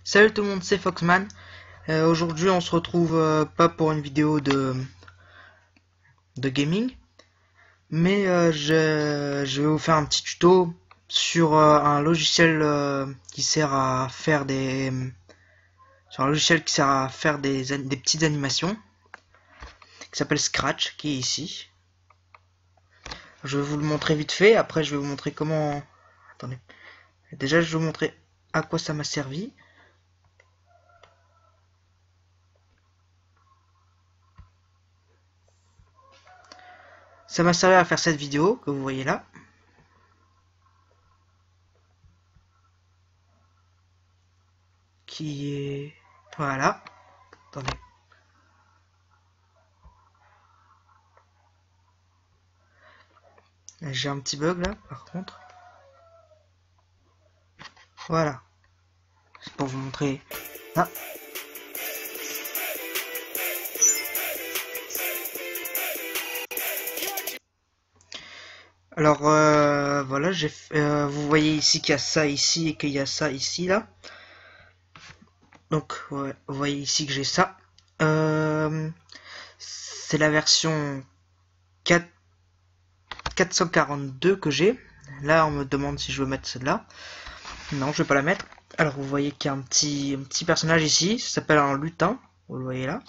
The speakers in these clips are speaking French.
Salut tout le monde, c'est Foxman. Aujourd'hui on se retrouve pas pour une vidéo de gaming, mais je vais vous faire un petit tuto sur un logiciel qui sert à faire des petites animations, qui s'appelle Scratch, qui est ici. Je vais vous le montrer vite fait, après je vais vous montrer comment... Attendez. Déjà je vais vous montrer à quoi ça m'a servi. Ça m'a servi à faire cette vidéo que vous voyez là. Qui est... Voilà. Attendez. J'ai un petit bug là, par contre. Voilà. C'est pour vous montrer. Ah. Alors voilà, vous voyez ici qu'il y a ça ici et qu'il y a ça ici là. Donc ouais, vous voyez ici que j'ai ça. C'est la version 442 que j'ai. Là on me demande si je veux mettre celle-là. Non, je vais pas la mettre. Alors vous voyez qu'il y a un petit personnage ici, ça s'appelle un lutin. Vous le voyez là.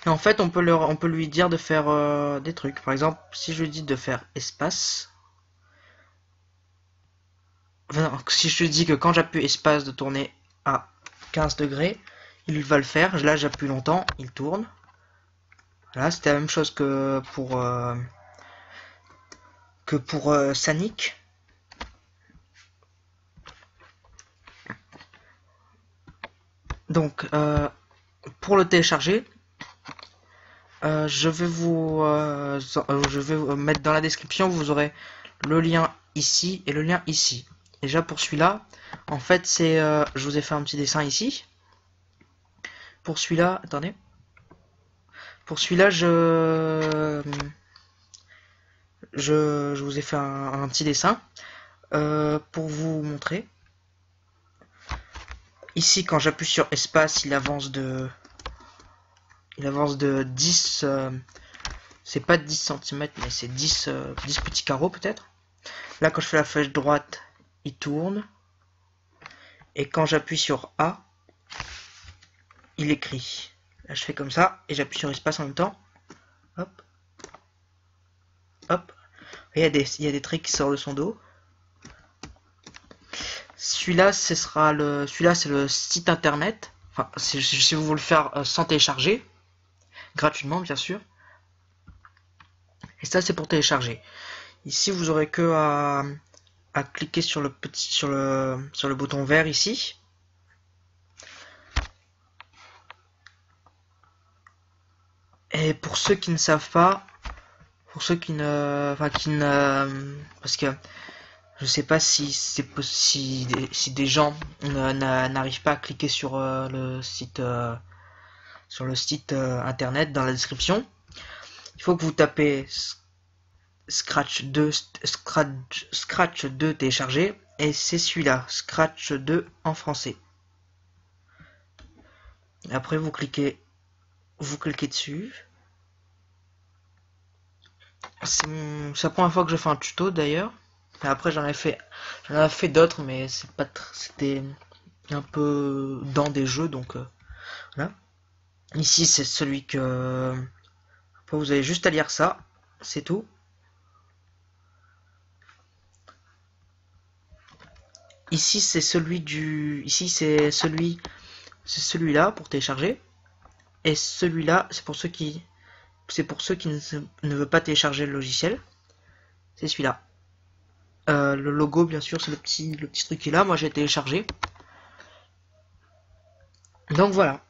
Et en fait, on peut lui dire de faire des trucs. Par exemple, si je lui dis de faire espace, enfin, si je lui dis que quand j'appuie espace de tourner à 15 degrés, il va le faire. Là, j'appuie longtemps, il tourne. Là, c'était la même chose que pour Sonic. Donc, pour le télécharger, je vais vous mettre dans la description, vous aurez le lien ici et le lien ici. Déjà pour celui-là, en fait c'est, je vous ai fait un petit dessin ici. Pour celui-là, attendez. Pour celui-là, je vous ai fait un petit dessin pour vous montrer. Ici, quand j'appuie sur espace, il avance de 10, c'est pas 10 cm, mais c'est 10 petits carreaux peut-être. Là, quand je fais la flèche droite, il tourne. Et quand j'appuie sur A, il écrit. Là, je fais comme ça, et j'appuie sur espace en même temps. Hop. Hop. Il y a des traits qui sortent de son dos. Celui-là, celui-là, c'est le site internet. Enfin, si vous voulez le faire sans télécharger, gratuitement, bien sûr. Et ça, c'est pour télécharger. Ici, vous aurez que à cliquer sur le bouton vert ici. Et pour ceux qui ne savent pas, pour ceux qui ne, parce que je sais pas si des gens n'arrivent pas à cliquer sur le site internet dans la description. Il faut que vous tapez Scratch 2 télécharger, et c'est celui-là, Scratch 2 en français. Et après vous cliquez dessus. C'est la première fois que je fais un tuto d'ailleurs. Après j'en ai fait d'autres, mais c'était un peu dans des jeux, donc voilà. Ici c'est celui que après, vous avez juste à lire ça, c'est tout. Ici c'est celui-là pour télécharger, et celui-là c'est pour ceux qui ne veulent pas télécharger le logiciel. C'est celui-là. Le logo, bien sûr, c'est le petit truc qui est là. Moi, j'ai téléchargé. Donc voilà.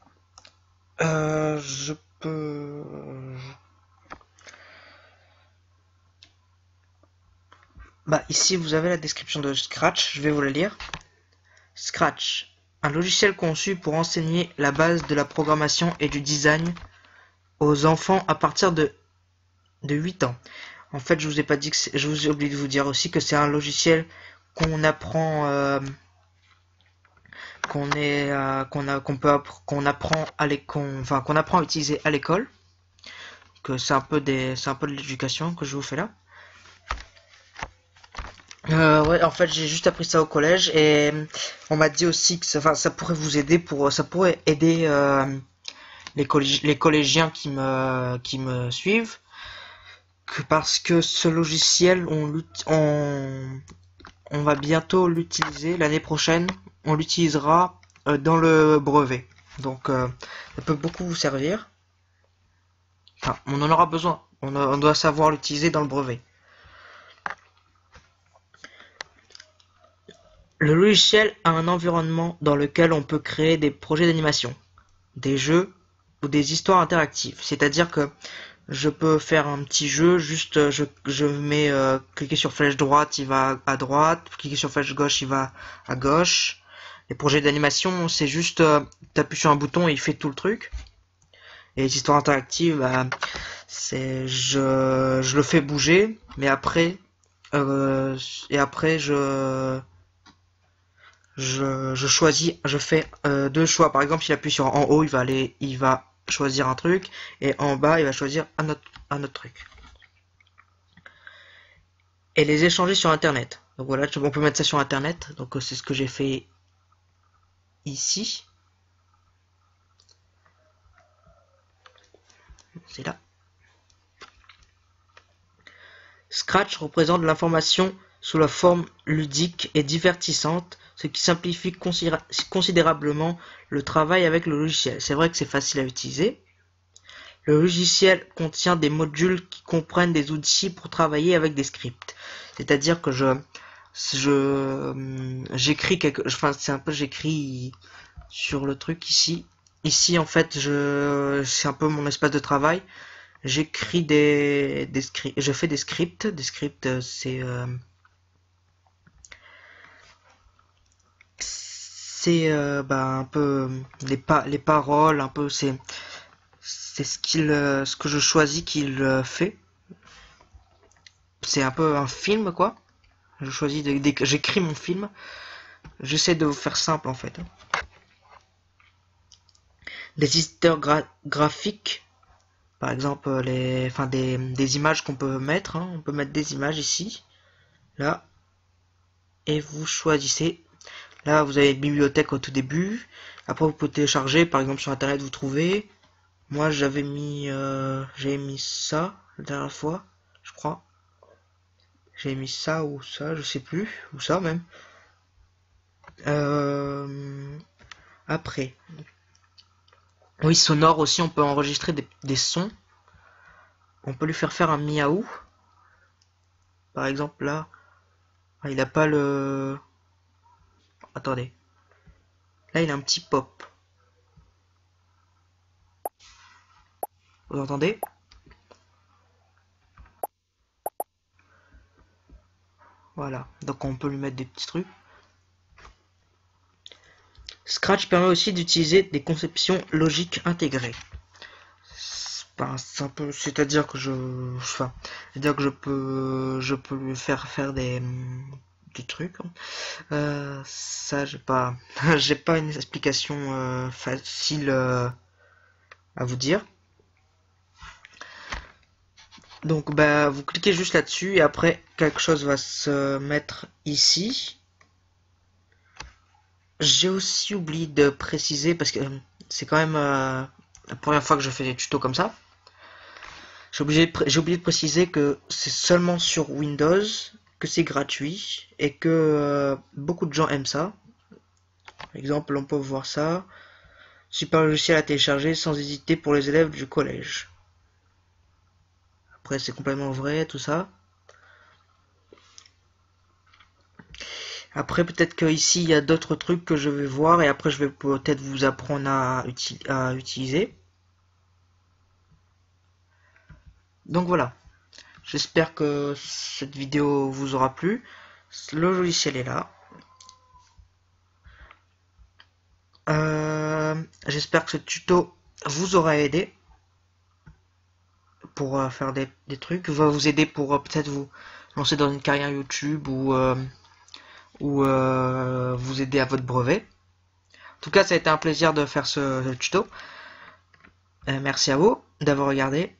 Je peux... Bah, ici, vous avez la description de Scratch. Je vais vous la lire. Scratch. Un logiciel conçu pour enseigner la base de la programmation et du design aux enfants à partir de 8 ans. En fait, je vous ai pas dit que je vous ai oublié de vous dire aussi que c'est un logiciel qu'on apprend qu'on apprend qu'on apprend à utiliser à l'école. Que c'est un peu de l'éducation que je vous fais là. Ouais, en fait, j'ai juste appris ça au collège et on m'a dit aussi que ça pourrait vous aider ça pourrait aider les collégiens qui me suivent, parce que ce logiciel, on va bientôt l'utiliser l'année prochaine. On l'utilisera dans le brevet, donc ça peut beaucoup vous servir. Enfin, on en aura besoin. On doit savoir l'utiliser dans le brevet. Le logiciel a un environnement dans lequel on peut créer des projets d'animation, des jeux ou des histoires interactives. C'est-à-dire que je peux faire un petit jeu, juste je mets cliquer sur flèche droite, il va à droite, cliquer sur flèche gauche, il va à gauche. Les projets d'animation, c'est juste t'appuies sur un bouton et il fait tout le truc. Et les histoires interactives, bah, c'est je le fais bouger, mais après je choisis, je fais deux choix. Par exemple, s'il appuie sur en haut, il va choisir un truc, et en bas, il va choisir un autre truc. Et les échanger sur Internet. Donc voilà, on peut mettre ça sur Internet. Donc c'est ce que j'ai fait ici. C'est là. Scratch représente l'information sous la forme ludique et divertissante, ce qui simplifie considérablement le travail avec le logiciel. C'est vrai que c'est facile à utiliser. Le logiciel contient des modules qui comprennent des outils pour travailler avec des scripts. C'est-à-dire que j'écris j'écris sur le truc ici. Ici, en fait, c'est un peu mon espace de travail. J'écris des scripts, je fais des scripts. Des scripts, c'est un peu les paroles, un peu c'est ce que je choisis qu'il fait. C'est un peu un film, quoi. Je choisis j'écris mon film. J'essaie de vous faire simple, en fait. Des éditeurs graphiques, par exemple des images qu'on peut mettre, hein. On peut mettre des images ici, là, et vous choisissez. Là, vous avez une bibliothèque au tout début. Après, vous pouvez télécharger, par exemple sur internet, vous trouvez. Moi, j'avais mis ça la dernière fois, je crois. J'ai mis ça ou ça, je sais plus, ou ça même. Après, oui, sonore aussi, on peut enregistrer des sons. On peut lui faire un miaou. Par exemple, là, il a pas le... Attendez. Là, il a un petit pop. Vous entendez? Voilà. Donc, on peut lui mettre des petits trucs. Scratch permet aussi d'utiliser des conceptions logiques intégrées. C'est-à-dire que je peux lui faire des trucs. Ça, j'ai pas une explication facile à vous dire. Donc, bah, vous cliquez juste là-dessus et après quelque chose va se mettre ici. J'ai aussi oublié de préciser parce que c'est quand même la première fois que je fais des tutos comme ça. J'ai oublié de préciser que c'est seulement sur Windows, que c'est gratuit et que beaucoup de gens aiment ça. Par exemple, on peut voir ça. Super logiciel à télécharger sans hésiter pour les élèves du collège. Après, c'est complètement vrai, tout ça. Après, peut-être qu'ici, il y a d'autres trucs que je vais voir et après, je vais peut-être vous apprendre à utiliser. Donc voilà. J'espère que cette vidéo vous aura plu. Le logiciel est là. J'espère que ce tuto vous aura aidé pour faire des trucs, va vous aider pour peut-être vous lancer dans une carrière YouTube ou vous aider à votre brevet. tout cas, ça a été un plaisir de faire ce tuto. Merci à vous d'avoir regardé.